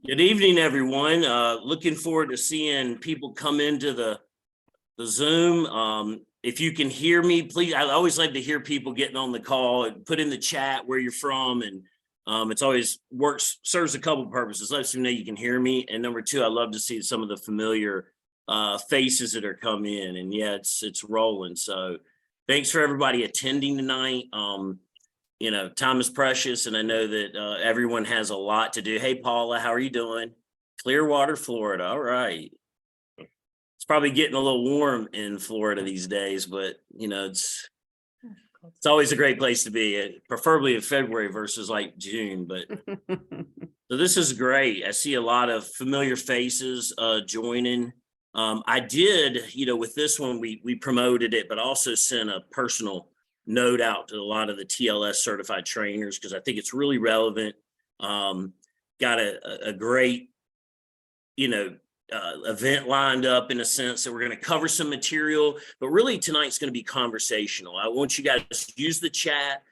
Good evening, everyone. Looking forward to seeing people come into the Zoom. If you can hear me, please. I always like to hear people getting on the call and put in the chat where you're from, and it's always serves a couple purposes. Lets you know you can hear me, and number two, I love to see some of the familiar faces that are come in, and yeah, it's rolling. So thanks for everybody attending tonight. Time is precious, and I know that everyone has a lot to do. Hey, Paula, how are you doing? Clearwater, Florida. All right. It's probably getting a little warm in Florida these days, but it's always a great place to be, preferably in February versus like June. But so this is great. I see a lot of familiar faces joining. I did, with this one, we promoted it, but also sent a personal note out to a lot of the TLS certified trainers because I think it's really relevant. Got a great, event lined up in a sense that we're going to cover some material, but really tonight's going to be conversational. I want you guys to use the chat,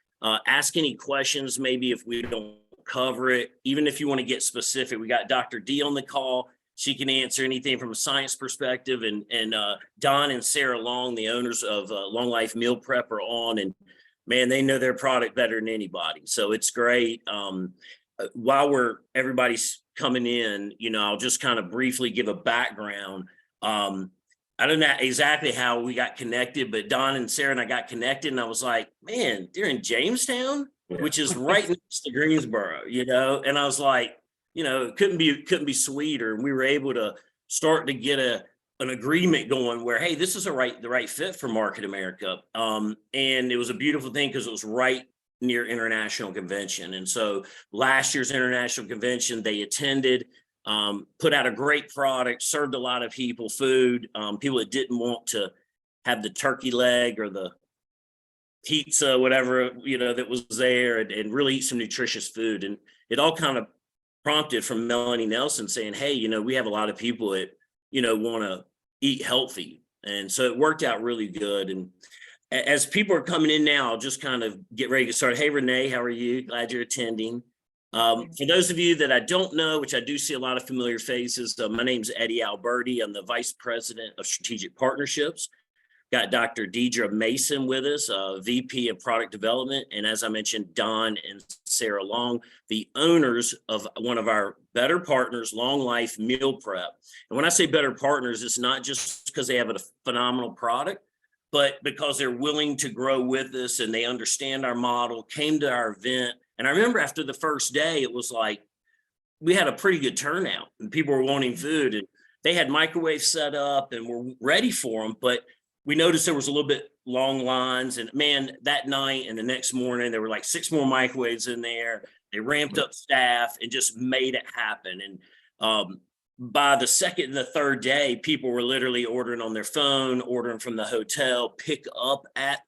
ask any questions, maybe if we don't cover it, even if you want to get specific. We got Dr. D on the call. She can answer anything from a science perspective, and Don and Sarah Long, the owners of Long Life Meal Prep, are on, and man, they know their product better than anybody. So it's great. While everybody's coming in, I'll just kind of briefly give a background. I don't know exactly how we got connected, but Don and Sarah and I got connected, and I was like, man, they're in Jamestown, which is right next to Greensboro, and I was like, it couldn't be sweeter. And we were able to start to get an agreement going where, hey, this is the right fit for Market America. And it was a beautiful thing because it was right near International Convention. And so last year's International Convention, they attended, put out a great product, served a lot of people food, people that didn't want to have the turkey leg or the pizza, whatever, that was there, and really eat some nutritious food. And it all kind of prompted from Melanie Nelson saying, hey, we have a lot of people that, want to eat healthy. And so it worked out really good. And as people are coming in now, I'll just kind of get ready to start. Hey, Renee, how are you? Glad you're attending. For those of you that I don't know, which I do see a lot of familiar faces, my name's Eddie Alberti. I'm the Vice President of Strategic Partnerships. Got Dr. Deidre Mason with us, VP of Product Development. And as I mentioned, Don and Sarah Long, the owners of one of our better partners, Long Life Meal Prep. And when I say better partners, it's not just because they have a phenomenal product, but because they're willing to grow with us and they understand our model, came to our event. And I remember after the first day, it was like, we had a pretty good turnout and people were wanting food, and they had microwaves set up and were ready for them. But we noticed there was a little bit long lines, and man, that night and the next morning, there were like 6 more microwaves in there. They ramped up staff and just made it happen. And by the second and the third day, people were literally ordering on their phone, ordering from the hotel, pick up at,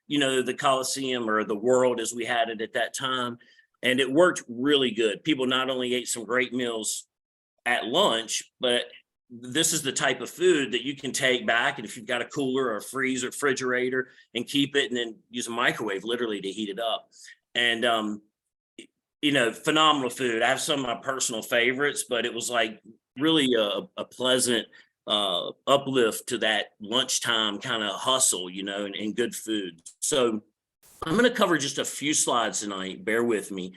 the Coliseum or the World as we had it at that time. And it worked really good. People not only ate some great meals at lunch, but this is the type of food that you can take back, and if you've got a cooler or a freezer, refrigerator, and keep it, and then use a microwave literally to heat it up. And phenomenal food. I have some of my personal favorites, but it was like really a pleasant uplift to that lunchtime kind of hustle, and good food. So I'm going to cover just a few slides tonight. Bear with me.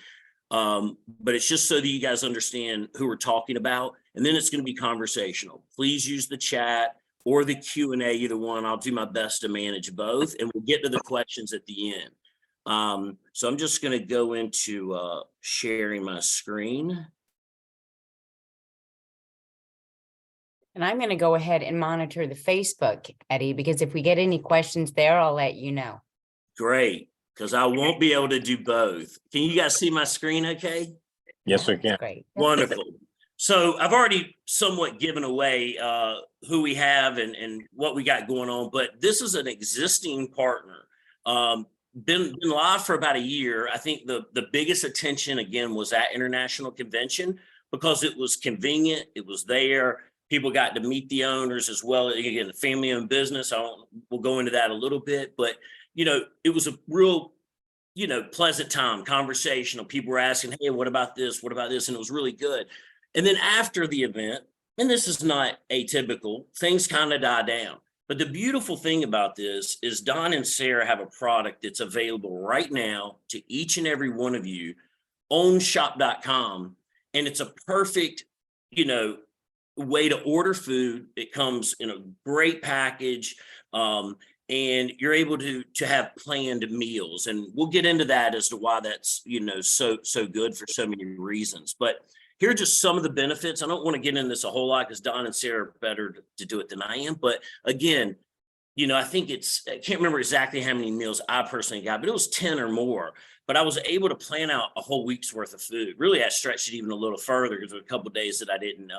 But it's just so that you guys understand who we're talking about. And then it's going to be conversational. Please use the chat or the Q&A, either one. I'll do my best to manage both, and we'll get to the questions at the end. So I'm just going to go into sharing my screen. And I'm going to go ahead and monitor the Facebook, Eddie, because if we get any questions there, I'll let you know. Great, because I won't be able to do both. Can you guys see my screen okay? Yes, we can. Great. Wonderful. So I've already somewhat given away who we have and what we got going on, but this is an existing partner. Been live for about a year. I think the biggest attention again was at International Convention because it was convenient. It was there. People got to meet the owners as well. Again, the family-owned business. We'll go into that a little bit, but it was a real pleasant time, conversational. People were asking, hey, what about this? What about this? And it was really good. And then after the event, and this is not atypical, things kind of die down. But the beautiful thing about this is Don and Sarah have a product that's available right now to each and every one of you on shop.com. And it's a perfect, way to order food. It comes in a great package. And you're able to have planned meals, and we'll get into that as to why that's so good for so many reasons. But here are just some of the benefits. I don't want to get into this a whole lot because Don and Sarah are better to do it than I am. But again, I think I can't remember exactly how many meals I personally got, but it was 10 or more. But I was able to plan out a whole week's worth of food. Really, I stretched it even a little further because there were a couple of days that I didn't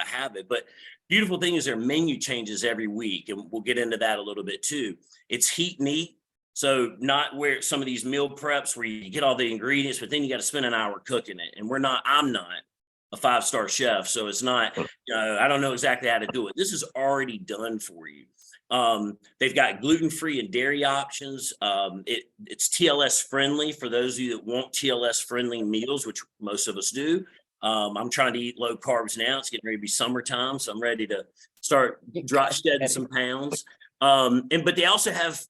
have it. But beautiful thing is their menu changes every week, and we'll get into that a little bit too. It's heat and eat. So not where some of these meal preps where you get all the ingredients, but then you got to spend an hour cooking it. And I'm not a 5-star chef. So it's not, I don't know exactly how to do it. This is already done for you. They've got gluten-free and dairy options. It's TLS friendly for those of you that want TLS friendly meals, which most of us do. I'm trying to eat low carbs now. It's getting ready to be summertime, so I'm ready to start shedding some pounds. But they also have,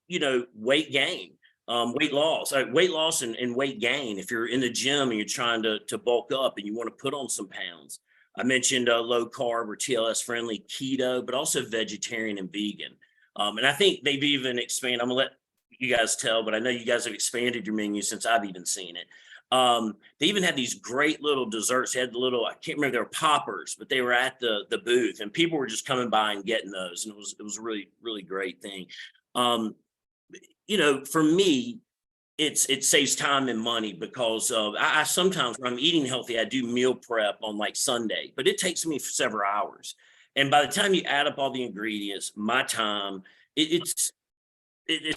weight gain, weight loss and weight gain. If you're in the gym and you're trying to bulk up and you want to put on some pounds. I mentioned low carb or TLS friendly, keto, but also vegetarian and vegan. And I think they've even expanded. I'm gonna let you guys tell, but I know you guys have expanded your menu since I've even seen it. They even had these great little desserts. They had the little, I can't remember, they were poppers, but they were at the booth and people were just coming by and getting those. And it was a really, really great thing. For me, it saves time and money because I sometimes when I'm eating healthy, I do meal prep on like Sunday, but it takes me several hours. And by the time you add up all the ingredients, my time, it's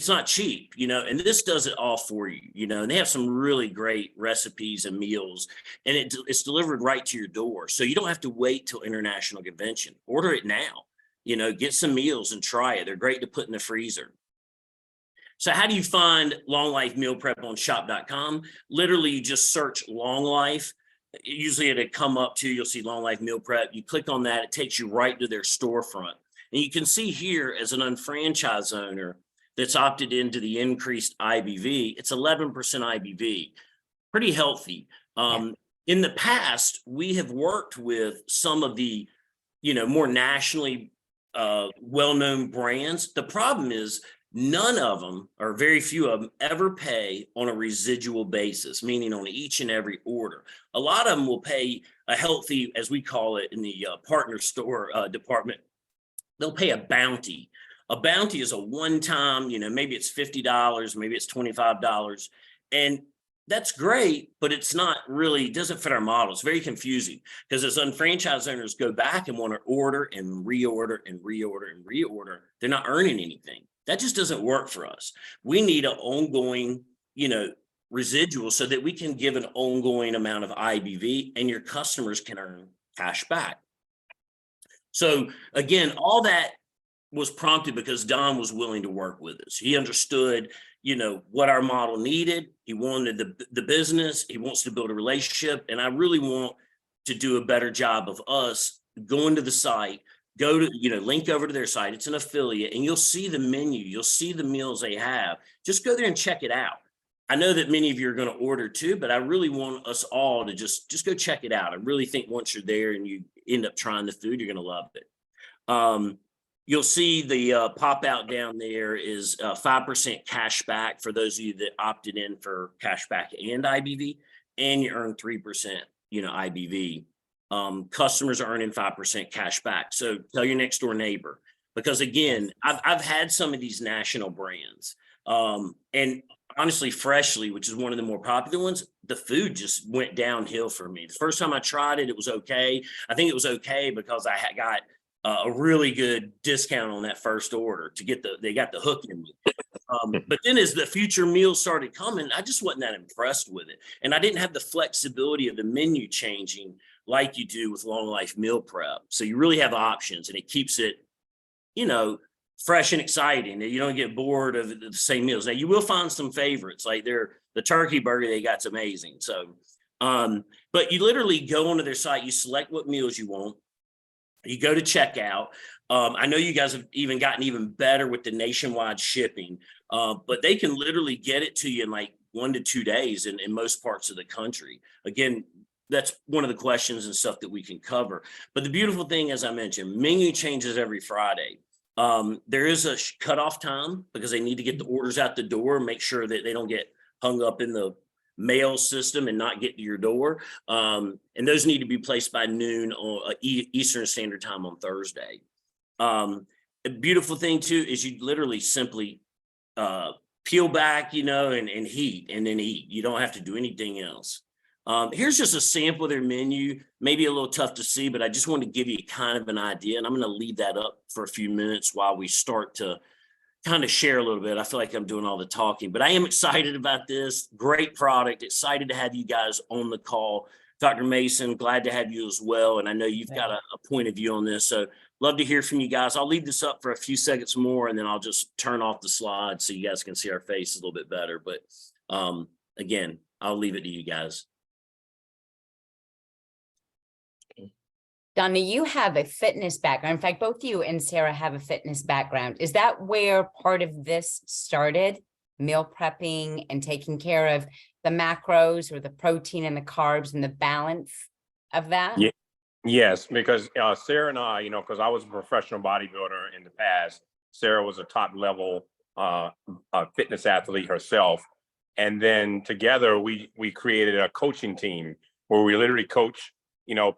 not cheap, and this does it all for you, and they have some really great recipes and meals, and it's delivered right to your door. So you don't have to wait till International Convention. Order it now, get some meals and try it. They're great to put in the freezer. So how do you find Long Life Meal Prep on shop.com? Literally, you just search Long Life. Usually it'll come up to, you'll see Long Life Meal Prep. You click on that, it takes you right to their storefront. And you can see here as an unfranchised owner that's opted into the increased IBV, it's 11% IBV, pretty healthy. In the past, we have worked with some of the, more nationally well-known brands. The problem is none of them, or very few of them, ever pay on a residual basis, meaning on each and every order. A lot of them will pay a healthy, as we call it in the partner store department, they'll pay a bounty. A bounty is a one-time, maybe it's $50, maybe it's $25. And that's great, but it's not really, doesn't fit our model. It's very confusing because as unfranchised owners go back and want to order and reorder and reorder and reorder, they're not earning anything. That just doesn't work for us. We need an ongoing, residual so that we can give an ongoing amount of IBV and your customers can earn cash back. So again, all that was prompted because Don was willing to work with us. He understood, what our model needed. He wanted the business. He wants to build a relationship. And I really want to do a better job of us going to the site, go to, link over to their site. It's an affiliate and you'll see the menu. You'll see the meals they have. Just go there and check it out. I know that many of you are going to order too, but I really want us all to just go check it out. I really think once you're there and you end up trying the food, you're going to love it. You'll see the pop out down there is 5% cash back for those of you that opted in for cash back and IBV, and you earn 3%, IBV. Customers are earning 5% cash back. So tell your next door neighbor, because again, I've had some of these national brands, and honestly, Freshly, which is one of the more popular ones, the food just went downhill for me. The first time I tried it, it was okay. I think it was okay because I got a really good discount on that first order to get they got the hook in me. But then as the future meals started coming, I just wasn't that impressed with it. And I didn't have the flexibility of the menu changing like you do with Long Life Meal Prep. So you really have options and it keeps it, fresh and exciting. You don't get bored of the same meals. Now you will find some favorites, like the turkey burger they got's amazing. So, but you literally go onto their site, you select what meals you want, you go to checkout. I know you guys have even gotten even better with the nationwide shipping, but they can literally get it to you in like 1 to 2 days in most parts of the country. Again, that's one of the questions and stuff that we can cover. But the beautiful thing, as I mentioned, menu changes every Friday. There is a cutoff time because they need to get the orders out the door, make sure that they don't get hung up in the mail system and not get to your door. And those need to be placed by noon on Eastern Standard Time on Thursday. A beautiful thing too is you literally simply peel back, and heat and then eat. You don't have to do anything else. Here's just a sample of their menu, maybe a little tough to see, but I just wanted to give you kind of an idea, and I'm going to leave that up for a few minutes while we start to kind of share a little bit. I feel like I'm doing all the talking, but I am excited about this. Great product. Excited to have you guys on the call. Dr. Mason, glad to have you as well. And I know you've got a point of view on this. So love to hear from you guys. I'll leave this up for a few seconds more, and then I'll just turn off the slide so you guys can see our face a little bit better. But again, I'll leave it to you guys. Donna, you have a fitness background. In fact, both you and Sarah have a fitness background. Is that where part of this started? Meal prepping and taking care of the macros or the protein and the carbs and the balance of that? Yeah. Yes, because Sarah and I, because I was a professional bodybuilder in the past. Sarah was a top level fitness athlete herself. And then together we created a coaching team where we literally coach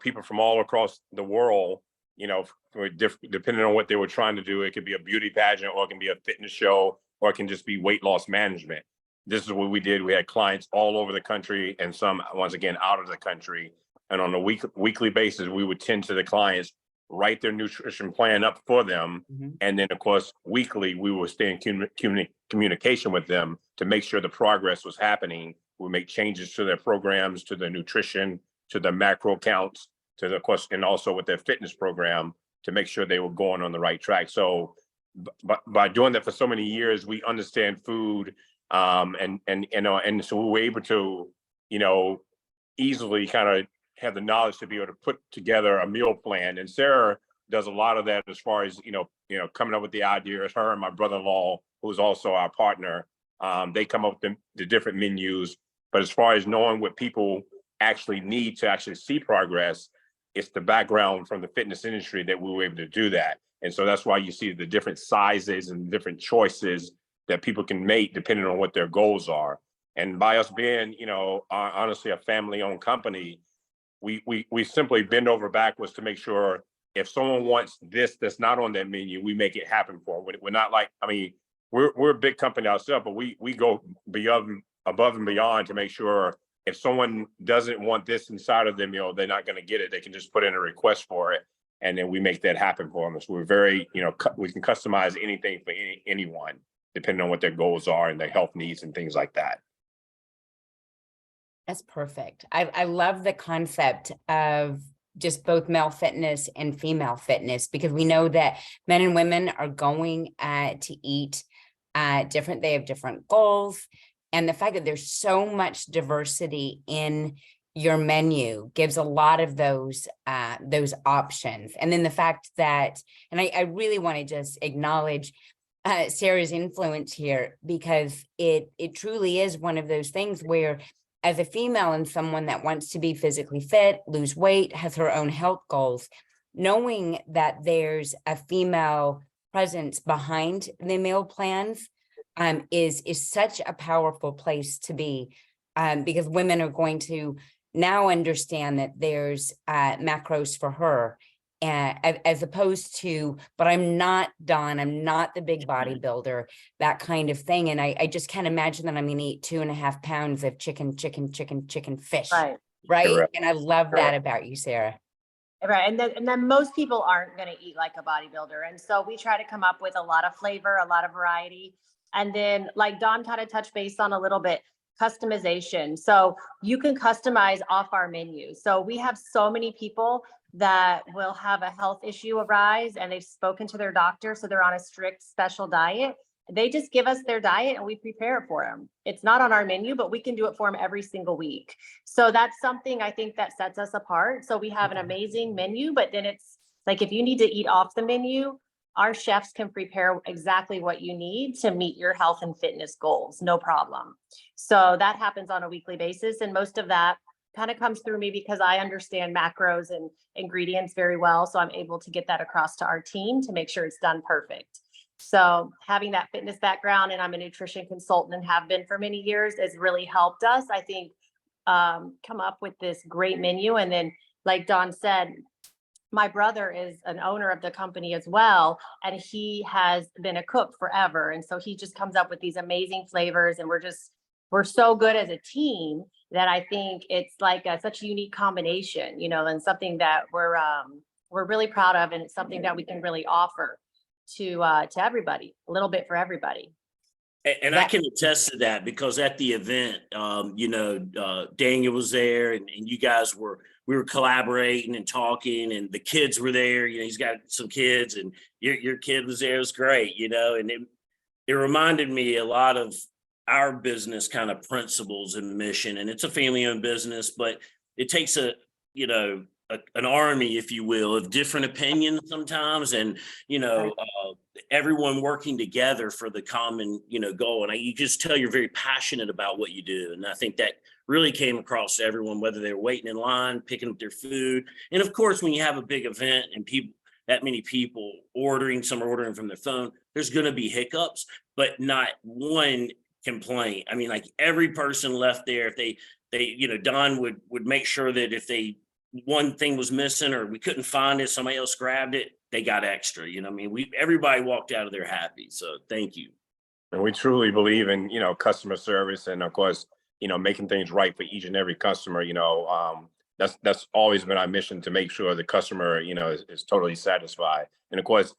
people from all across the world, depending on what they were trying to do. It could be a beauty pageant, or it can be a fitness show, or it can just be weight loss management. This is what we did. We had clients all over the country and some, once again, out of the country. And on a weekly basis, we would tend to the clients, write their nutrition plan up for them. Mm-hmm. And then, of course, weekly, we would stay in communication with them to make sure the progress was happening. We make changes to their programs, to their nutrition, to the macro counts, to the, of course, and also with their fitness program to make sure they were going on the right track. So by doing that for so many years, we understand food, and so we were able to, easily kind of have the knowledge to be able to put together a meal plan. And Sarah does a lot of that as far as, coming up with the ideas. Her and my brother-in-law, who's also our partner, they come up with the different menus. But as far as knowing what people actually need to actually see progress, it's the background from the fitness industry that we were able to do that. And so that's why you see the different sizes and different choices that people can make depending on what their goals are. And by us being, honestly, a family-owned company, we simply bend over backwards to make sure if someone wants this that's not on that menu, we make it happen for them. We're not like, we're a big company ourselves, but we go above and beyond to make sure if someone doesn't want this inside of their meal, they're not going to get it. They can just put in a request for it, and then we make that happen for them. So we're very, we can customize anything for anyone, depending on what their goals are and their health needs and things like that. That's perfect. I love the concept of just both male fitness and female fitness, because we know that men and women are going to eat different. They have different goals. And the fact that there's so much diversity in your menu gives a lot of those options. And then the fact that, and I really want to just acknowledge Sarah's influence here, because it truly is one of those things where, as a female and someone that wants to be physically fit, lose weight, has her own health goals, knowing that there's a female presence behind the meal plans is such a powerful place to be, because women are going to now understand that there's macros for her, as opposed to, but I'm not Dawn, I'm not the big bodybuilder, that kind of thing. And I just can't imagine that I'm going to eat 2.5 pounds of chicken fish. Right. Correct. And I love that about you, Sarah. Right. And then most people aren't going to eat like a bodybuilder. And so we try to come up with a lot of flavor, a lot of variety. And then, like Dawn kind of touched base on a little bit, customization. So you can customize off our menu. So we have so many people that will have a health issue arise and they've spoken to their doctor, so they're on a strict special diet. They just give us their diet and we prepare it for them. It's not on our menu, but we can do it for them every single week. So that's something I think that sets us apart. So we have an amazing menu, but then it's like, if you need to eat off the menu, our chefs can prepare exactly what you need to meet your health and fitness goals, no problem. So that happens on a weekly basis. And most of that kind of comes through me because I understand macros and ingredients very well. So I'm able to get that across to our team to make sure it's done perfect. So having that fitness background, and I'm a nutrition consultant and have been for many years, has really helped us, I think, come up with this great menu. And then, like Dawn said, my brother is an owner of the company as well, and he has been a cook forever. And so he just comes up with these amazing flavors, and we're so good as a team that I think it's like such a unique combination, and something that we're really proud of, and it's something that we can really offer to everybody, a little bit for everybody. And I can attest to that because at the event, Daniel was there and you guys we were collaborating and talking, and the kids were there. He's got some kids, and your kid was there. It was great, and it reminded me a lot of our business kind of principles and mission. And it's a family-owned business, but it takes an army, if you will, of different opinions sometimes, and everyone working together for the common goal. And you just tell you're very passionate about what you do, and I think that really came across to everyone, whether they were waiting in line, picking up their food, and of course, when you have a big event and that many people some are ordering from their phone, there's going to be hiccups, but not one complaint. I mean, like every person left there, if they Don would make sure that if one thing was missing or we couldn't find it, somebody else grabbed it, they got extra. Everybody walked out of there happy. So thank you. And we truly believe in, customer service, and of course, making things right for each and every customer. That's always been our mission, to make sure the customer, is totally satisfied. And of course,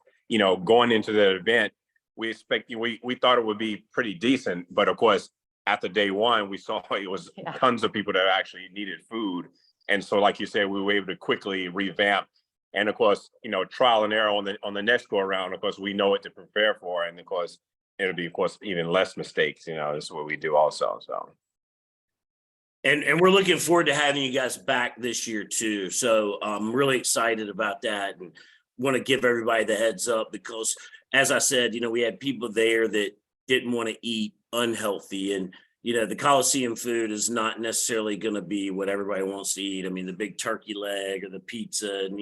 going into the event, we thought it would be pretty decent, but of course, after day one, we saw it was tons of people that actually needed food. And so, like you said, we were able to quickly revamp, and of course, trial and error on the next go around. Of course, we know what to prepare for, and of course, it'll be, of course, even less mistakes. This is what we do also. So, and we're looking forward to having you guys back this year too. So I'm really excited about that, and want to give everybody the heads up because, as I said, we had people there that didn't want to eat unhealthy, and the Coliseum food is not necessarily going to be what everybody wants to eat. I mean, the big turkey leg or the pizza, and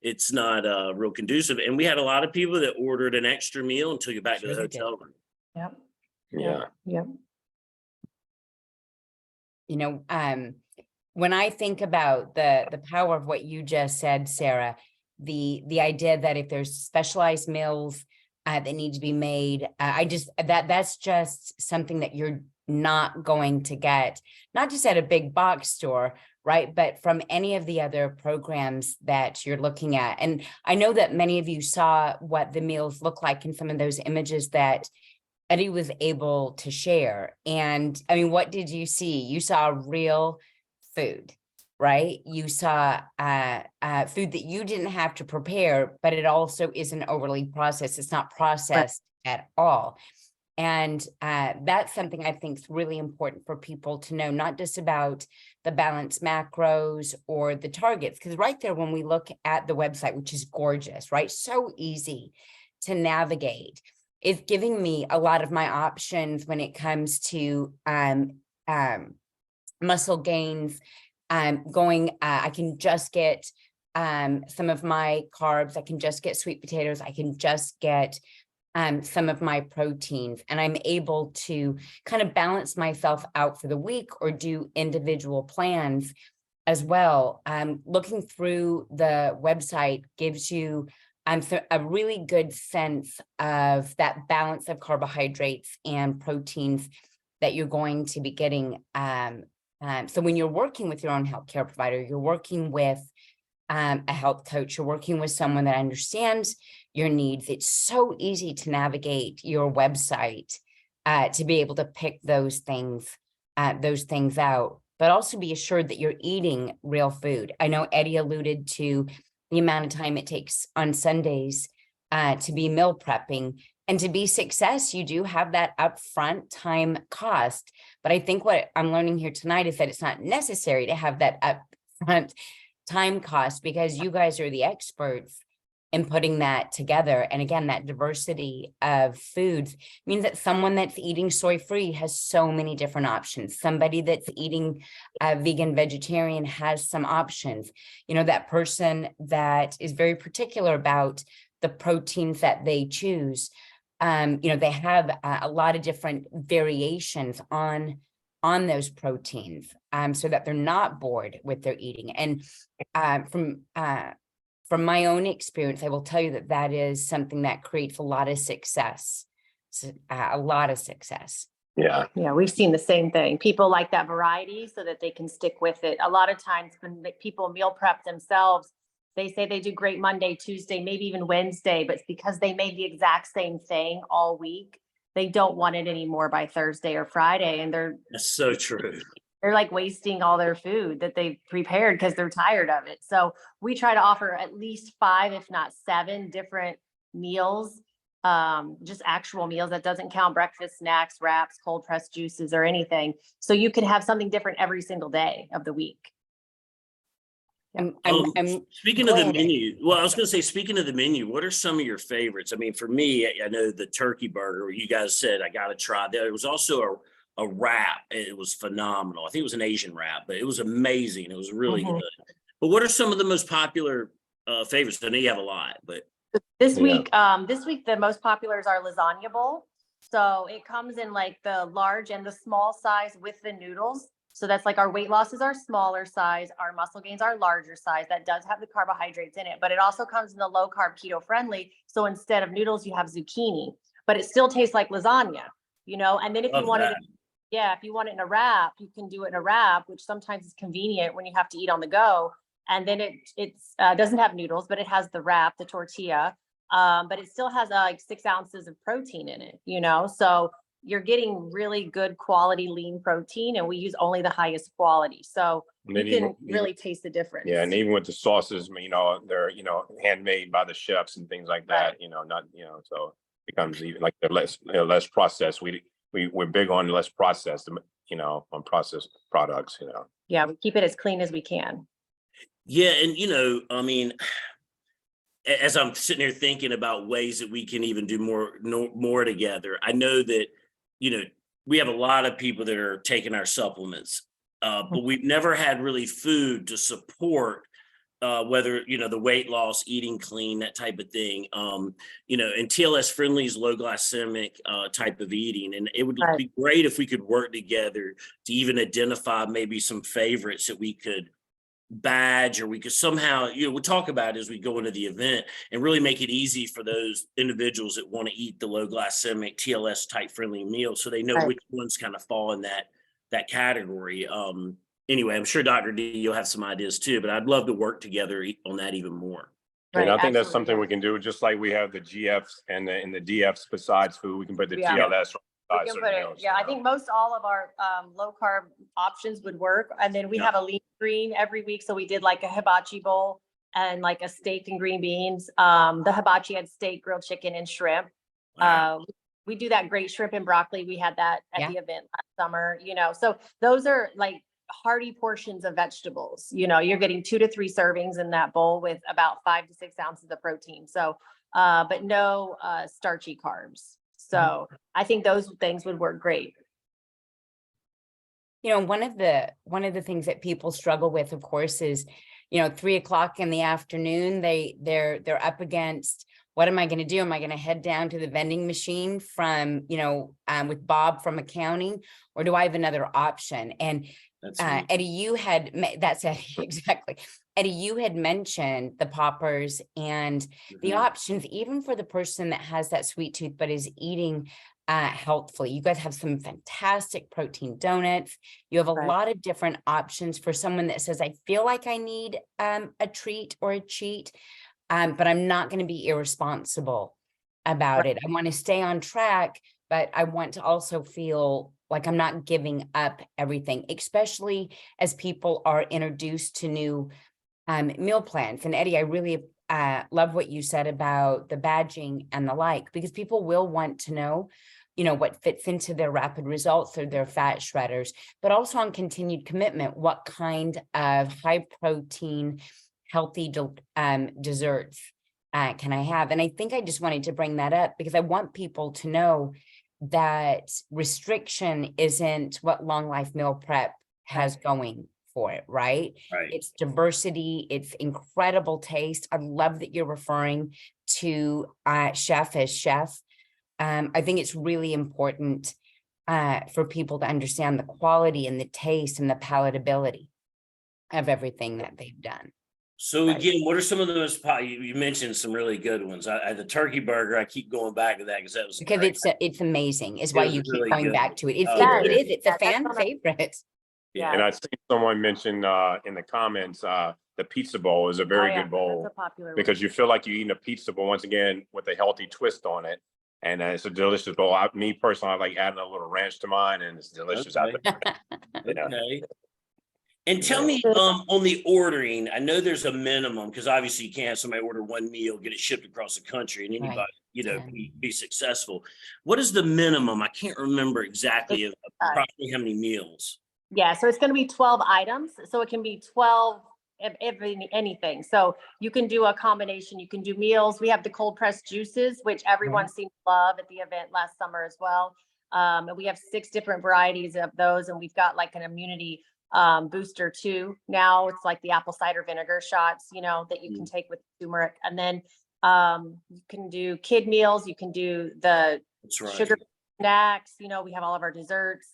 it's not real conducive. And we had a lot of people that ordered an extra meal and took it back to the hotel room. Yep. yeah. Yep. When I think about the power of what you just said, Sarah, the idea that if there's specialized meals that need to be made, that's just something that you're not going to get, not just at a big box store, right? But from any of the other programs that you're looking at. And I know that many of you saw what the meals look like in some of those images that Eddie was able to share. And I mean, what did you see? You saw real food, right? You saw food that you didn't have to prepare, but it also isn't overly processed. It's not processed at all. And that's something I think is really important for people to know, not just about the balanced macros or the targets, because right there, when we look at the website, which is gorgeous, right? So easy to navigate, it's giving me a lot of my options when it comes to muscle gains. I can just get some of my carbs. I can just get sweet potatoes. I can just get some of my proteins, and I'm able to kind of balance myself out for the week or do individual plans as well. Looking through the website gives you a really good sense of that balance of carbohydrates and proteins that you're going to be getting. So when you're working with your own healthcare provider, you're working with a health coach, you're working with someone that understands your needs, it's so easy to navigate your website to be able to pick those things out. but also be assured that you're eating real food. I know Eddie alluded to the amount of time it takes on Sundays to be meal prepping. And to be success, you do have that upfront time cost. But I think what I'm learning here tonight is that it's not necessary to have that upfront time cost, because you guys are the experts in putting that together. And again, that diversity of foods means that someone that's eating soy-free has so many different options. Somebody that's eating vegan, vegetarian has some options. You know, that person that is very particular about the proteins that they choose, you know, they have a lot of different variations on those proteins, so that they're not bored with their eating. And from my own experience, I will tell you that that is something that creates a lot of success, a lot of success. Yeah. Yeah, we've seen the same thing. People like that variety so that they can stick with it. A lot of times when people meal prep themselves, they say they do great Monday, Tuesday, maybe even Wednesday, but it's because they made the exact same thing all week. They don't want it anymore by Thursday or Friday. And That's so true. they're like wasting all their food that they've prepared because they're tired of it. So we try to offer at least 5, if not 7 different meals, just actual meals. That doesn't count breakfast, snacks, wraps, cold pressed juices, or anything. So you can have something different every single day of the week. Speaking of the menu, well, I was going to say, speaking of the menu, what are some of your favorites? I mean, for me, I know the turkey burger, where you guys said, I got to try. There was also a wrap. It was phenomenal. I think it was an Asian wrap, but it was amazing. It was really good. But what are some of the most popular favorites? I know you have a lot, but this week, the most popular is our lasagna bowl. So it comes in like the large and the small size with the noodles. So that's like our weight loss is our smaller size, our muscle gains are larger size. That does have the carbohydrates in it, but it also comes in the low carb keto friendly. So instead of noodles, you have zucchini, but it still tastes like lasagna, you know. And then if you want it, if you want it in a wrap, you can do it in a wrap, which sometimes is convenient when you have to eat on the go. And then it doesn't have noodles, but it has the wrap, the tortilla, but it still has like 6 ounces of protein in it, you know. So you're getting really good quality lean protein, and we use only the highest quality. So you can really taste the difference. Yeah. And even with the sauces, you know, they're, you know, handmade by the chefs and things like that, you know, not, you know, so it becomes even like they're less processed. We're big on less processed, you know, on processed products, you know. Yeah. We keep it as clean as we can. Yeah. And, you know, I mean, as I'm sitting here thinking about ways that we can even do more together, I know that, you know, we have a lot of people that are taking our supplements, but we've never had really food to support whether, you know, the weight loss, eating clean, that type of thing, you know, and TLS friendly is low glycemic type of eating. And it would be great if we could work together to even identify maybe some favorites that we could badge, or we could somehow, you know, we'll talk about it as we go into the event, and really make it easy for those individuals that want to eat the low glycemic TLS type friendly meal, so they know which ones kind of fall in that category. Anyway, I'm sure Dr. D, you'll have some ideas too, but I'd love to work together on that even more. And I think that's something we can do, just like we have the GFs and the DFs besides food, we can put the TLS. We can put it, I think most all of our low carb options would work. And then we have a lean green every week. So we did like a hibachi bowl and like a steak and green beans. The hibachi had steak, grilled chicken, and shrimp. We do that great shrimp and broccoli. We had that at the event last summer, you know. So those are like hearty portions of vegetables. You know, you're getting 2 to 3 servings in that bowl with about 5 to 6 ounces of protein. So, but no starchy carbs. So I think those things would work great. You know, one of the things that people struggle with, of course, is, you know, 3 o'clock in the afternoon, they're up against, what am I going to do? Am I going to head down to the vending machine from, you know, with Bob from accounting, or do I have another option? And Eddie, that's Eddie, exactly. Eddie, you had mentioned the poppers and the options, even for the person that has that sweet tooth but is eating healthfully. You guys have some fantastic protein donuts. You have a lot of different options for someone that says, I feel like I need a treat or a cheat, but I'm not going to be irresponsible about it. I want to stay on track, but I want to also feel Like I'm not giving up everything, especially as people are introduced to new meal plans. And Eddie, I really love what you said about the badging and the like, because people will want to know, what fits into their rapid results or their fat shredders, but also on continued commitment, what kind of high protein, healthy desserts can I have? And I think I just wanted to bring that up because I want people to know that restriction isn't what long life meal prep has going for it, right? Right. It's diversity, it's incredible taste. I love that you're referring to chef as chef. I think it's really important for people to understand the quality and the taste and the palatability of everything that they've done. So Right. again, what are some of the most you mentioned some really good ones. The turkey burger, I keep going back to that because that was Because great. it's amazing, is It why was you keep really going good. back to it. It's Oh, it yeah. is, it's a Yeah, that's fan one of- favorite. Yeah. And I see someone mentioned in the comments, the pizza bowl is a very good bowl That's a popular one. because you feel like you're eating a pizza, but once again, with a healthy twist on it. And it's a delicious bowl. Me personally, I like adding a little ranch to mine and it's delicious. Okay. Yeah. Okay. And tell me, on the ordering, I know there's a minimum because obviously you can't have somebody order one meal, get it shipped across the country, and anybody, Right. be successful. What is the minimum? I can't remember exactly of approximately how many meals. Yeah, so it's going to be 12 items. So it can be 12 if anything. So you can do a combination. You can do meals. We have the cold pressed juices, which everyone seemed to love at the event last summer as well. And we have 6 different varieties of those, and we've got like an immunity booster too. Now it's like the apple cider vinegar shots, that you can take with turmeric. And then you can do kid meals. You can do the That's right. sugar snacks. We have all of our desserts.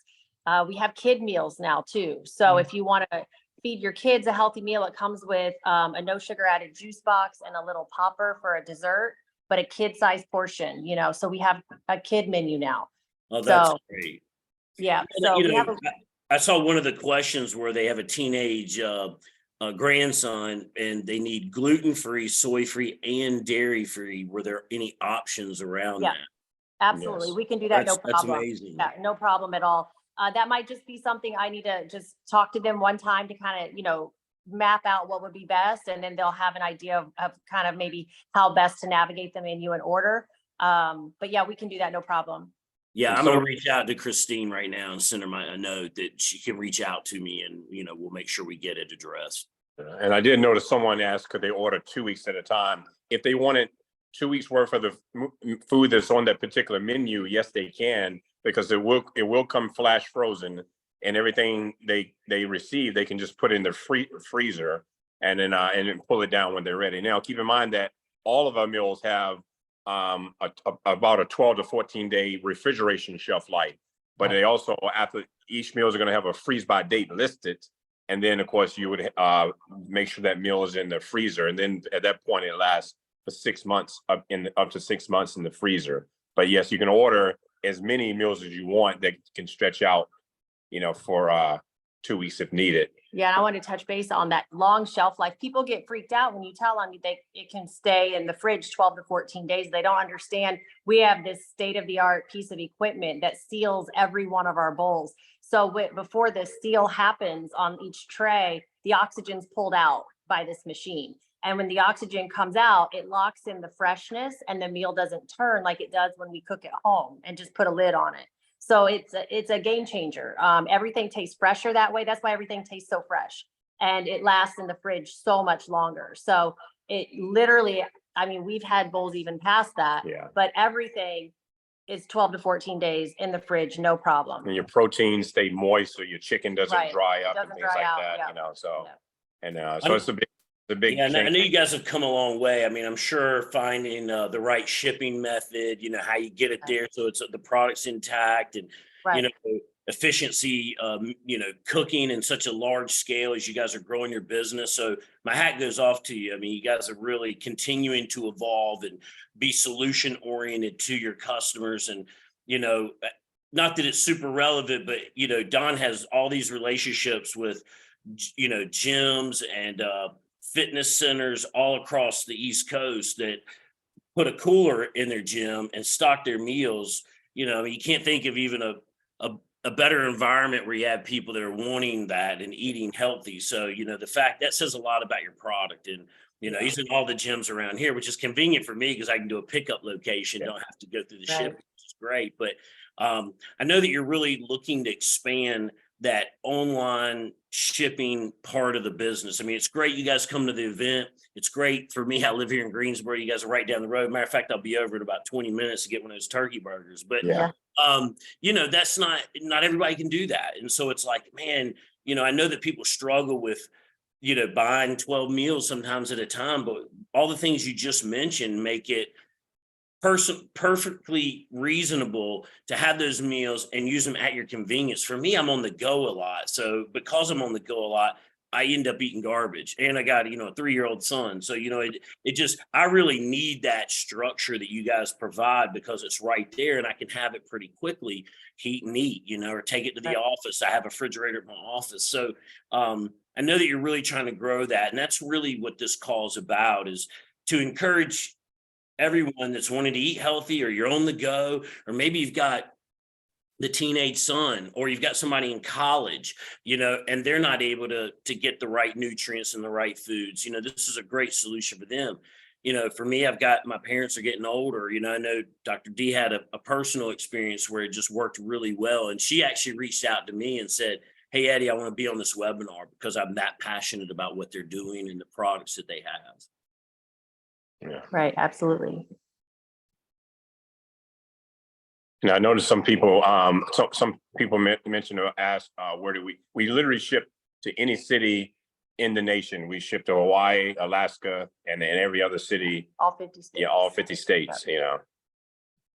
We have kid meals now too. So if you want to feed your kids a healthy meal, it comes with a no sugar added juice box and a little popper for a dessert, but a kid sized portion, so we have a kid menu now. Oh, that's So, great. yeah. And, So we have I saw one of the questions where they have a teenage grandson and they need gluten-free, soy-free, and dairy-free. Were there any options around Yeah. that? absolutely. Yes. We can do that. No That's problem. amazing. Yeah, no problem at all. That might just be something I need to just talk to them one time to kind of, map out what would be best. And then they'll have an idea of kind of maybe how best to navigate the menu and order. But yeah, we can do that. No problem. Yeah, And I'm so- gonna reach out to Christine right now and send her a note that she can reach out to me and, we'll make sure we get it addressed. And I did notice someone asked, could they order 2 weeks at a time? If they wanted 2 weeks worth of the food that's on that particular menu, yes, they can, because it will come flash frozen, and everything they receive, they can just put in the freezer and then pull it down when they're ready. Now, keep in mind that all of our meals have about a 12 to 14 day refrigeration shelf life, but they also, after each meal, is going to have a freeze by date listed. And then, of course, you would make sure that meal is in the freezer. And then at that point, it lasts for 6 months, up to 6 months in the freezer. But yes, you can order as many meals as you want that can stretch out, for 2 weeks if needed. Yeah, and I want to touch base on that long shelf life. People get freaked out when you tell them it can stay in the fridge 12 to 14 days. They don't understand. We have this state-of-the-art piece of equipment that seals every one of our bowls. So before the seal happens on each tray, the oxygen's pulled out by this machine. And when the oxygen comes out, it locks in the freshness and the meal doesn't turn like it does when we cook at home and just put a lid on it. So it's a game changer. Everything tastes fresher that way. That's why everything tastes so fresh, and it lasts in the fridge so much longer. So it literally, we've had bowls even past that, but everything is 12 to 14 days in the fridge, no problem. And your proteins stay moist, so your chicken doesn't dry up and things like that, so. Yeah. So it's a big Yeah, and I change. know you guys have come a long way. I'm sure finding the right shipping method, how you get it there so it's the product's intact and Right. efficiency, cooking in such a large scale as you guys are growing your business. So my hat goes off to you. You guys are really continuing to evolve and be solution oriented to your customers. And, not that it's super relevant, but, Don has all these relationships with, gyms and fitness centers all across the East Coast that put a cooler in their gym and stock their meals. You can't think of even a a better environment where you have people that are wanting that and eating healthy. So, the fact that says a lot about your product. And, he's in all the gyms around here, which is convenient for me because I can do a pickup location, don't have to go through the ship, which is great. But I know that you're really looking to expand that online shipping part of the business. I mean, it's great you guys come to the event. It's great for me. I live here in Greensboro. You guys are right down the road. Matter of fact, I'll be over in about 20 minutes to get one of those turkey burgers. But that's not everybody can do that. And so it's like, man, I know that people struggle with, buying 12 meals sometimes at a time, but all the things you just mentioned make it perfectly reasonable to have those meals and use them at your convenience. For me, I'm on the go a lot. So because I'm on the go a lot, I end up eating garbage, and I got, a 3-year-old son. So, I really need that structure that you guys provide because it's right there and I can have it pretty quickly, heat and eat, or take it to the office. I have a refrigerator at my office. So, I know that you're really trying to grow that. And that's really what this call is about, is to encourage everyone that's wanting to eat healthy, or you're on the go, or maybe you've got the teenage son, or you've got somebody in college, and they're not able to get the right nutrients and the right foods. This is a great solution for them. For me, my parents are getting older. I know Dr. D had a personal experience where it just worked really well. And she actually reached out to me and said, "Hey, Eddie, I want to be on this webinar because I'm that passionate about what they're doing and the products that they have." Yeah. Right, absolutely. Now, I noticed some people, some people mentioned or asked, where do we literally ship to any city in the nation. We ship to Hawaii, Alaska, and every other city. All 50 states. Yeah, all 50 states,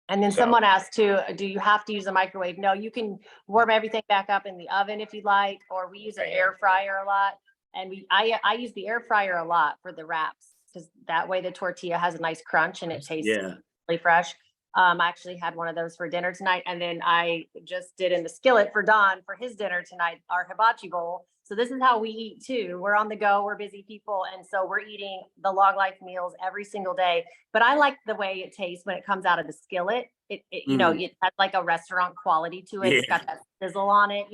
And then So- someone asked too, do you have to use a microwave? No, you can warm everything back up in the oven if you'd like, or we use an air fryer a lot. And I use the air fryer a lot for the wraps, because that way the tortilla has a nice crunch and it tastes really fresh. I actually had one of those for dinner tonight. And then I just did in the skillet for Don for his dinner tonight, our hibachi bowl. So this is how we eat too. We're on the go, we're busy people. And so we're eating the Log Life meals every single day. But I like the way it tastes when it comes out of the skillet. It has like a restaurant quality to it. It's got that sizzle on it,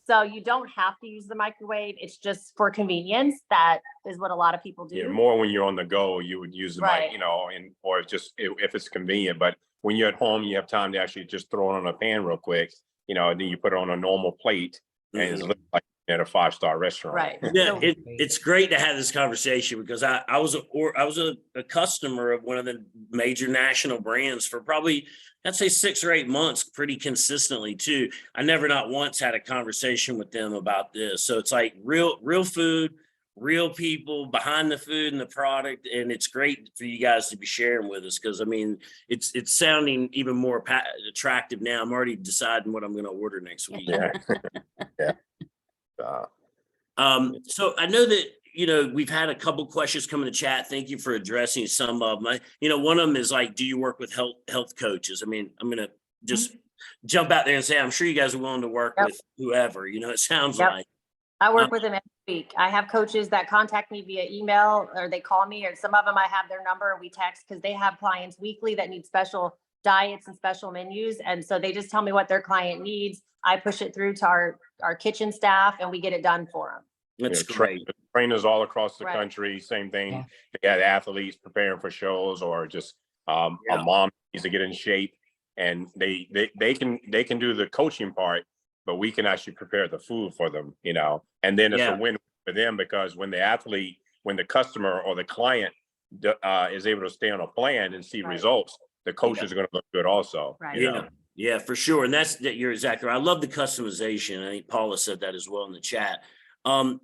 So you don't have to use the microwave. It's just for convenience. That is what a lot of people do. Yeah, more when you're on the go, you would use the mic, or just if it's convenient. But when you're at home, you have time to actually just throw it on a pan real quick, and then you put it on a normal plate, and it's like at a 5-star restaurant. Right. Yeah, it's great to have this conversation because I was a customer of one of the major national brands for probably, I'd say 6 or 8 months, pretty consistently too. I never not once had a conversation with them about this. So it's like real food, real people behind the food and the product. And it's great for you guys to be sharing with us because it's sounding even more attractive now. I'm already deciding what I'm going to order next week. Yeah. Yeah. So I know that, we've had a couple questions come in the chat. Thank you for addressing some of them. One of them is like, do you work with health coaches? I mean, I'm going to just jump out there and say, I'm sure you guys are willing to work with whoever, it sounds like. I work with them every week. I have coaches that contact me via email or they call me, or some of them I have their number and we text because they have clients weekly that need special diets and special menus. And so they just tell me what their client needs. I push it through to our kitchen staff and we get it done for them. That's great. Trainers all across the country, same thing. Yeah. They had athletes preparing for shows or just a mom needs to get in shape, and they can do the coaching part, but we can actually prepare the food for them, and then it's a win for them because when the customer or the client is able to stay on a plan and see results, the coaches are going to look good also. Right. Yeah, for sure. And you're exactly right. I love the customization. I think Paula said that as well in the chat.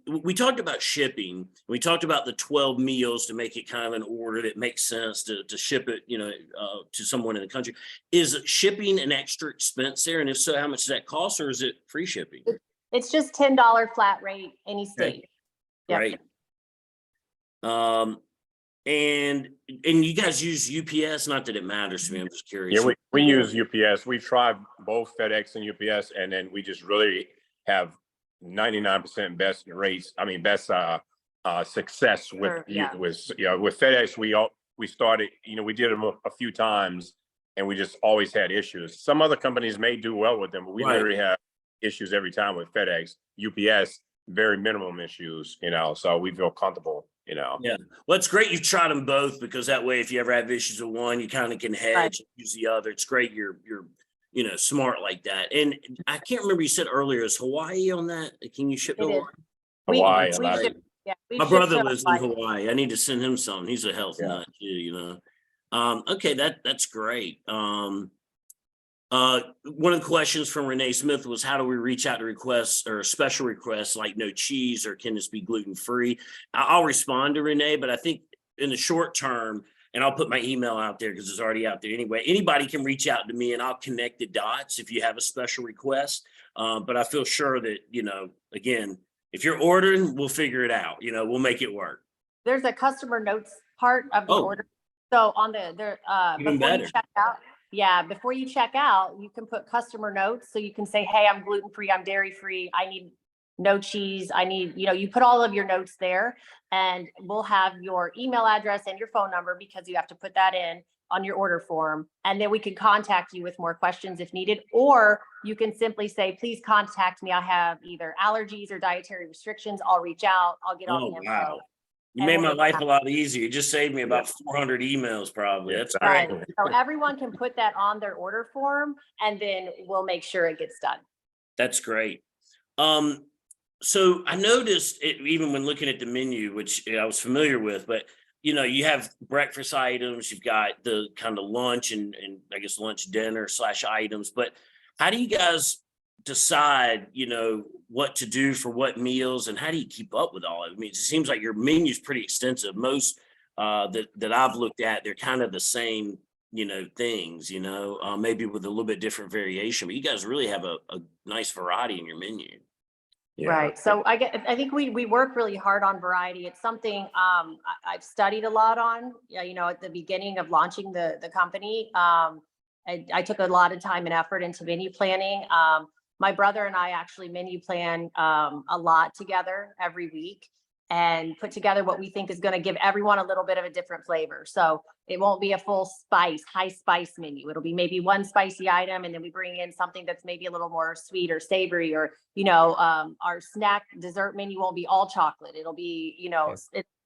We talked about shipping. We talked about the 12 meals to make it kind of an order that makes sense to ship it, to someone in the country. Is shipping an extra expense there? And if so, how much does that cost, or is it free shipping? It's just $10 flat rate, any state. Okay. Right. And you guys use UPS? Not that it matters to me. I'm just curious. Yeah, we use UPS. We've tried both FedEx and UPS, and then we just really have 99% best rates. I mean, best success with FedEx. We started, we did them a few times, and we just always had issues. Some other companies may do well with them, but we literally have issues every time with FedEx, UPS, very minimum issues, so we feel comfortable, Yeah. Well, it's great you've tried them both, because that way, if you ever have issues with one, you kind of can hedge and use the other. It's great you're smart like that. And I can't remember, you said earlier, is Hawaii on that? Can you ship to It is. Hawaii? Hawaii, We Alaska. ship, yeah, we My ship brother to lives in Hawaii. Hawaii. I need to send him some. He's a health Yeah. nut too. Okay, that's great. One of the questions from Renee Smith was, how do we reach out to requests or special requests like no cheese, or can this be gluten free? I'll respond to Renee, but I think in the short term, and I'll put my email out there because it's already out there anyway, anybody can reach out to me and I'll connect the dots if you have a special request. But I feel sure that, again, if you're ordering, we'll figure it out. We'll make it work. There's a customer notes part of the Oh. order. So on the, Even before better. you check out, before you check out, you can put customer notes. So you can say, hey, I'm gluten-free, I'm dairy-free, I need no cheese, I need, you put all of your notes there, and we'll have your email address and your phone number, because you have to put that in on your order form. And then we can contact you with more questions if needed, or you can simply say, please contact me. I have either allergies or dietary restrictions. I'll reach out, I'll get all Oh, the info. wow. You And made we'll my get life that. a lot easier. You just saved me about 400 emails probably. That's Right. great. So everyone can put that on their order form, and then we'll make sure it gets done. That's great. So I noticed it even when looking at the menu, which I was familiar with, but you have breakfast items, you've got the kind of lunch and I guess lunch dinner / items, but how do you guys decide, what to do for what meals, and how do you keep up with all of it? I mean, it seems like your menu is pretty extensive. Most that I've looked at, they're kind of the same, things, maybe with a little bit different variation, but you guys really have a nice variety in your menu. Yeah. Right. So I think we work really hard on variety. It's something I've studied a lot on, at the beginning of launching the company. I took a lot of time and effort into menu planning. My brother and I actually menu plan a lot together every week, and put together what we think is going to give everyone a little bit of a different flavor. So it won't be a full high spice menu. It'll be maybe one spicy item, and then we bring in something that's maybe a little more sweet or savory, or, our snack dessert menu won't be all chocolate. It'll be,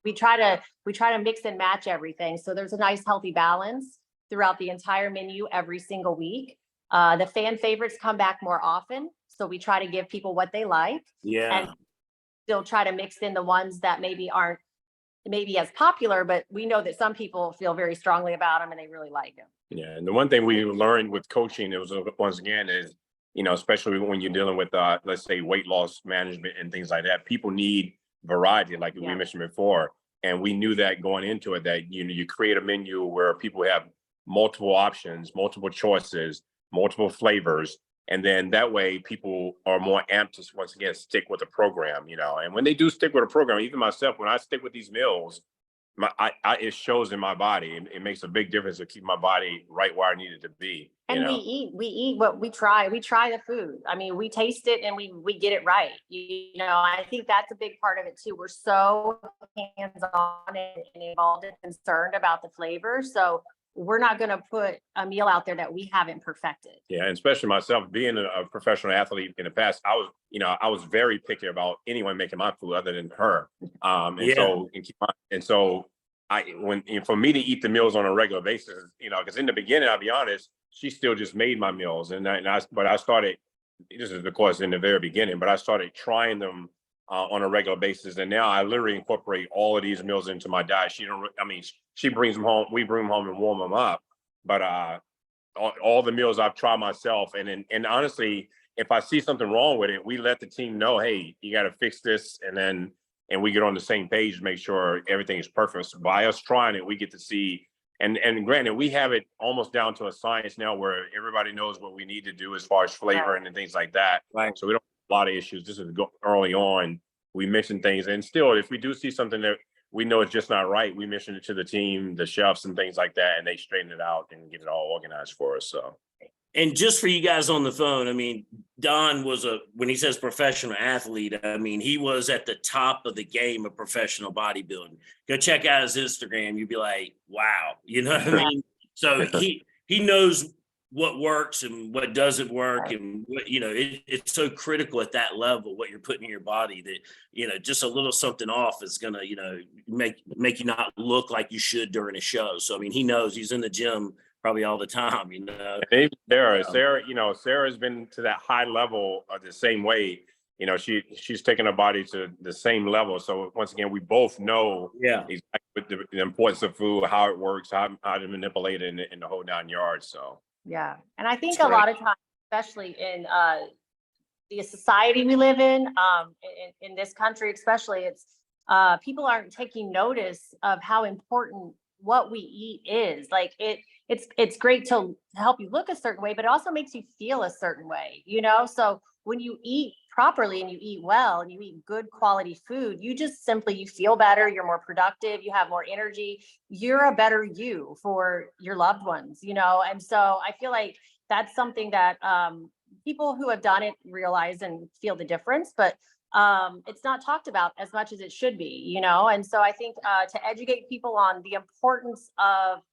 we try to mix and match everything. So there's a nice healthy balance throughout the entire menu every single week. The fan favorites come back more often, so we try to give people what they like. Yeah. And still try to mix in the ones that maybe aren't as popular, but we know that some people feel very strongly about them and they really like them. Yeah, and the one thing we learned with coaching, it was once again is, especially when you're dealing with, let's say, weight loss management and things like that, people need variety, like we mentioned before. And we knew that going into it, that you create a menu where people have multiple options, multiple choices, multiple flavors. And then that way people are more amped to, once again, stick with the program, and when they do stick with a program, even myself, when I stick with these meals, it shows in my body. It makes a big difference to keep my body right where I need it to be. And we eat what we try. We try the food. I mean, we taste it and we get it right. I think that's a big part of it too. We're so hands-on and involved and concerned about the flavor. So we're not going to put a meal out there that we haven't perfected. Yeah, and especially myself being a professional athlete in the past, I was very picky about anyone making my food other than her. So for me to eat the meals on a regular basis, because in the beginning, I'll be honest, she still just made my meals, but I started. This is of course in the very beginning, but I started trying them on a regular basis, and now I literally incorporate all of these meals into my diet. She brings them home, we bring them home and warm them up, but all the meals I've tried myself, and honestly, if I see something wrong with it, we let the team know, hey, you got to fix this, and we get on the same page to make sure everything is perfect. So by us trying it, we get to see, and granted, we have it almost down to a science now where everybody knows what we need to do as far as flavoring and things like that. Right. So we don't have a lot of issues. This is early on. We mention things, and still, if we do see something that we know it's just not right, we mention it to the team, the chefs and things like that, and they straighten it out and get it all organized for us. So. And just for you guys on the phone, I mean, Don was when he says professional athlete, I mean, he was at the top of the game of professional bodybuilding. Go check out his Instagram. You'd be like, wow, you know what I mean? So he knows what works and what doesn't work, and what, it's so critical at that level what you're putting in your body that, just a little something off is gonna, make you not look like you should during a show. So I mean, he knows, he's in the gym probably all the time, And even Sarah, Um, Sarah's been to that high level the same way. She's taken her body to the same level. So once again, we both know Yeah. exactly what the importance of food, how it works, how to manipulate it in the whole 9 yards. So Yeah. And I think That's a lot of times, especially in the society we live in this country, especially, it's people aren't taking notice of how important what we eat is. Like it's great to help you look a certain way, but it also makes you feel a certain way, So when you eat properly and you eat well and you eat good quality food, you just simply, you feel better, you're more productive, you have more energy, you're a better you for your loved ones, And so I feel like that's something that people who have done it realize and feel the difference, but it's not talked about as much as it should be, And so I think to educate people on the importance of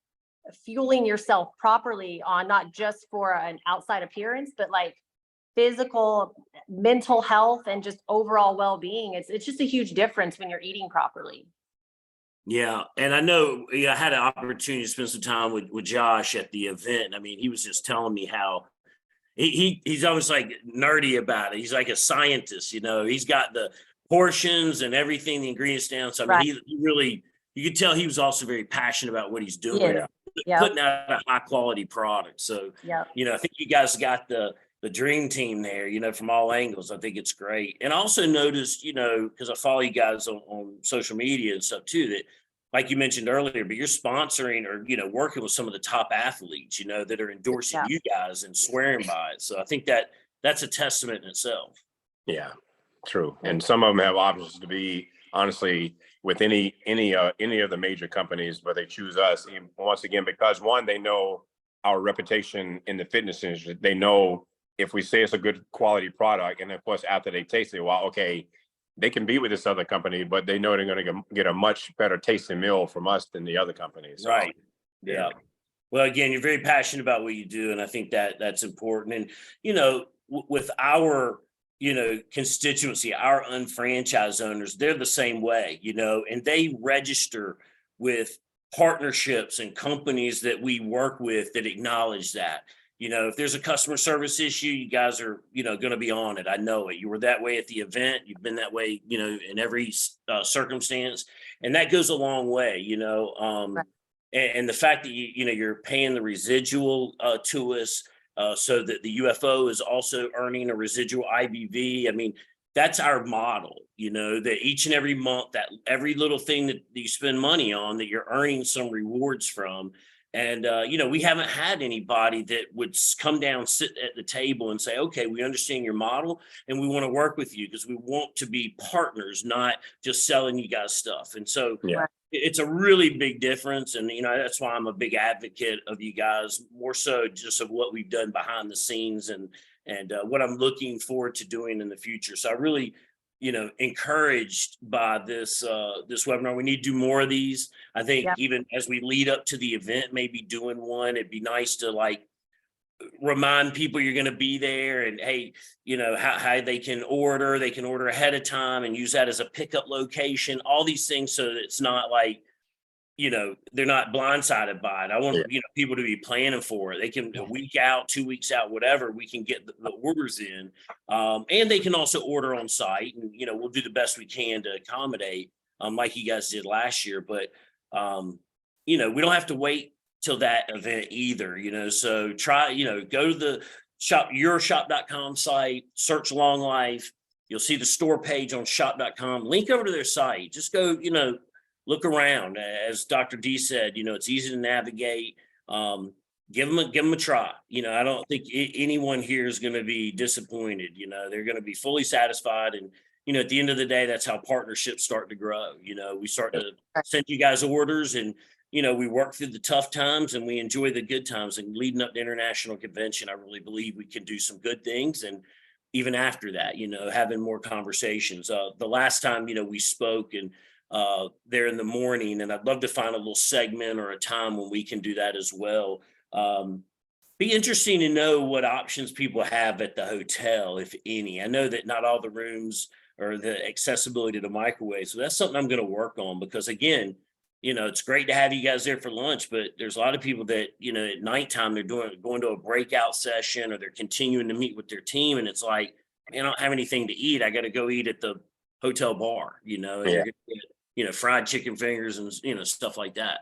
fueling yourself properly, on not just for an outside appearance, but like physical, mental health, and just overall well-being. It's just a huge difference when you're eating properly. Yeah, and I know, I had an opportunity to spend some time with Josh at the event. I mean, he was just telling me how he's always like nerdy about it. He's like a scientist, He's got the portions and everything, the ingredients down. So I mean, Right. he really, you could tell he was also very passionate about what he's doing, Yeah. Yep. putting out a high quality product. So Yep. I think you guys got the dream team there, from all angles. I think it's great. And I also noticed, because I follow you guys on social media and stuff too, that like you mentioned earlier, but you're sponsoring or, working with some of the top athletes, that are endorsing Yeah. you guys and swearing by it. So I think that's a testament in itself. yeah, true. And some of them have options to be honestly with any of the major companies, but they choose us. And once again, because one, they know our reputation in the fitness industry. They know if we say it's a good quality product, and of course after they taste it, well, okay, they can be with this other company, but they know they're going to get a much better tasting meal from us than the other company. So, Right. Yeah. Well, again, you're very passionate about what you do, and I think that's important. And with our constituency, our unfranchised owners, they're the same way, and they register with partnerships and companies that we work with that acknowledge that. If there's a customer service issue, you guys are, going to be on it. I know it. You were that way at the event. You've been that way, in every circumstance, and that goes a long way. Right. And the fact that you're paying the residual to us, so that the UFO is also earning a residual IBV. I mean, that's our model. That each and every month, that every little thing that you spend money on, that you're earning some rewards from. And we haven't had anybody that would come down, sit at the table, and say, "Okay, we understand your model, and we want to work with you because we want to be partners, not just selling you guys stuff." And so, yeah, it's a really big difference, and that's why I'm a big advocate of you guys, more so just of what we've done behind the scenes, and what I'm looking forward to doing in the future. So I really, encouraged by this webinar. We need to do more of these. I think Yeah. even as we lead up to the event, maybe doing one, it'd be nice to like remind people you're going to be there, and hey, how they can order ahead of time and use that as a pickup location, all these things, so that it's not like they're not blindsided by it. I want people to be planning for it. They can, a week out, 2 weeks out, whatever, we can get the orders in, and they can also order on site, and we'll do the best we can to accommodate, like you guys did last year. But we don't have to wait till that event either. So try, go to the yourshop.com site, search Long Life. You'll see the store page on shop.com, link over to their site. Just go, look around. As Dr. D said, it's easy to navigate. Give them a try. I don't think anyone here is going to be disappointed. They're going to be fully satisfied. And, at the end of the day, that's how partnerships start to grow. We start to send you guys orders, and, we work through the tough times and we enjoy the good times. And leading up to International Convention, I really believe we can do some good things. And even after that, having more conversations. The last time, we spoke, and there in the morning, and I'd love to find a little segment or a time when we can do that as well. Be interesting to know what options people have at the hotel, if any. I know that not all the rooms or the accessibility to the microwave. So that's something I'm going to work on because again, it's great to have you guys there for lunch, but there's a lot of people that, at nighttime they're going to a breakout session or they're continuing to meet with their team. And it's like, man, I don't have anything to eat. I got to go eat at the hotel bar, and you're going to get, fried chicken fingers and, stuff like that.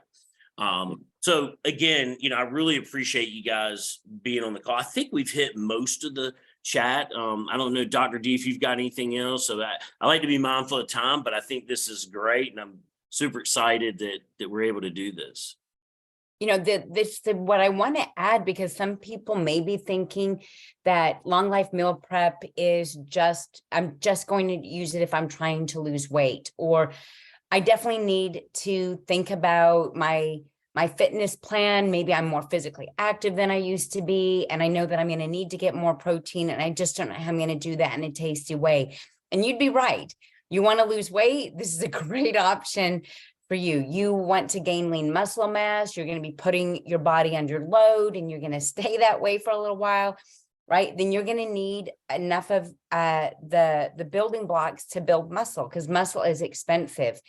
So again, I really appreciate you guys being on the call. I think we've hit most of the chat. I don't know, Dr. D, if you've got anything else. So I like to be mindful of time, but I think this is great. And I'm super excited that we're able to do this. What I want to add, because some people may be thinking that long life meal prep is I'm just going to use it if I'm trying to lose weight, or I definitely need to think about my fitness plan. Maybe I'm more physically active than I used to be, and I know that I'm going to need to get more protein, and I just don't know how I'm going to do that in a tasty way. And you'd be right. You want to lose weight? This is a great option for you. You want to gain lean muscle mass. You're going to be putting your body under load, and you're going to stay that way for a little while, right? Then you're going to need enough of the building blocks to build muscle, because muscle is expensive.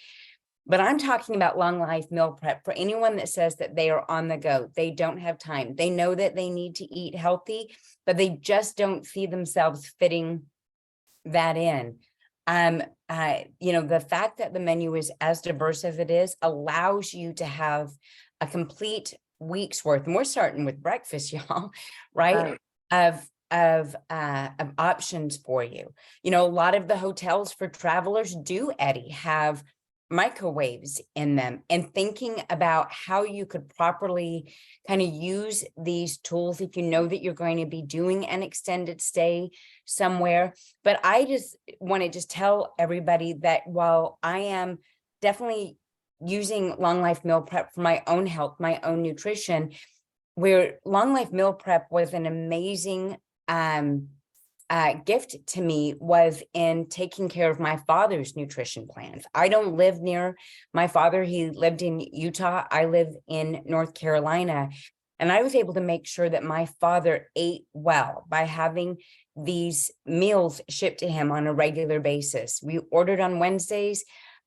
But I'm talking about long life meal prep for anyone that says that they are on the go. They don't have time. They know that they need to eat healthy, but they just don't see themselves fitting that in. The fact that the menu is as diverse as it is allows you to have a complete week's worth. And we're starting with breakfast, y'all, right? Of options for you. A lot of the hotels for travelers do, Eddie, have microwaves in them, and thinking about how you could properly kind of use these tools if you know that you're going to be doing an extended stay somewhere. But I just want to tell everybody that while I am definitely using long life meal prep for my own health, my own nutrition, where long life meal prep was an amazing gift to me was in taking care of my father's nutrition plans. I don't live near my father. He lived in Utah. I live in North Carolina. And I was able to make sure that my father ate well by having these meals shipped to him on a regular basis. We ordered on Wednesdays.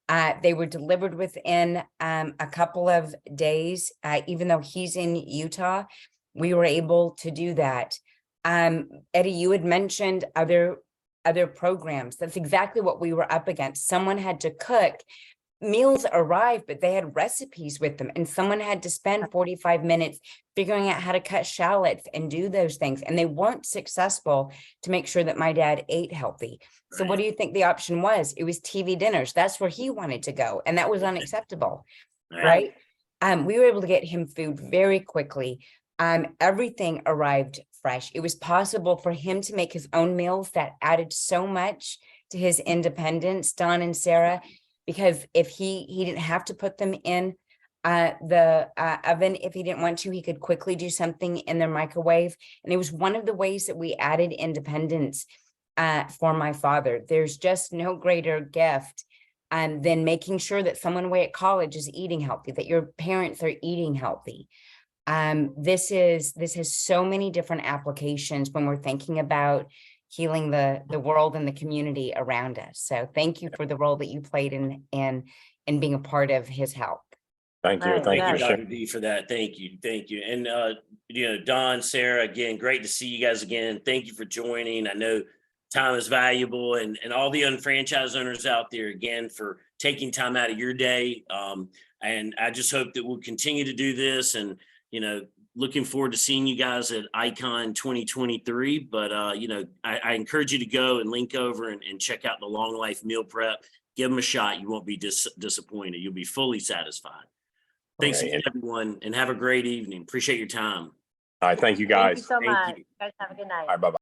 They were delivered within a couple of days. Even though he's in Utah, we were able to do that. Eddie, you had mentioned other programs. That's exactly what we were up against. Someone had to cook. Meals arrived, but they had recipes with them, and someone had to spend 45 minutes figuring out how to cut shallots and do those things. And they weren't successful to make sure that my dad ate healthy. Right. So what do you think the option was? It was TV dinners. That's where he wanted to go, and that was unacceptable, right? We were able to get him food very quickly. Everything arrived fresh. It was possible for him to make his own meals that added so much to his independence, Don and Sarah, because if he didn't have to put them in the oven, if he didn't want to, he could quickly do something in their microwave. And it was one of the ways that we added independence for my father. There's just no greater gift than making sure that someone away at college is eating healthy, that your parents are eating healthy. This has so many different applications when we're thinking about healing the world and the community around us. So thank you for the role that you played in being a part of his help. Thank you. Thank you, Dr. D, for that. Thank you. And Don, Sarah, again, great to see you guys again. Thank you for joining. I know time is valuable, and all the unfranchised owners out there, again, for taking time out of your day. And I just hope that we'll continue to do this, and looking forward to seeing you guys at Icon 2023. But, I encourage you to go and link over and check out the Long Life Meal Prep. Give them a shot. You won't be disappointed. You'll be fully satisfied. Thanks again, everyone, and have a great evening. Appreciate your time. All right. Thank you, guys. Thank you so much. you. Guys, have a good night. All right. Bye-bye.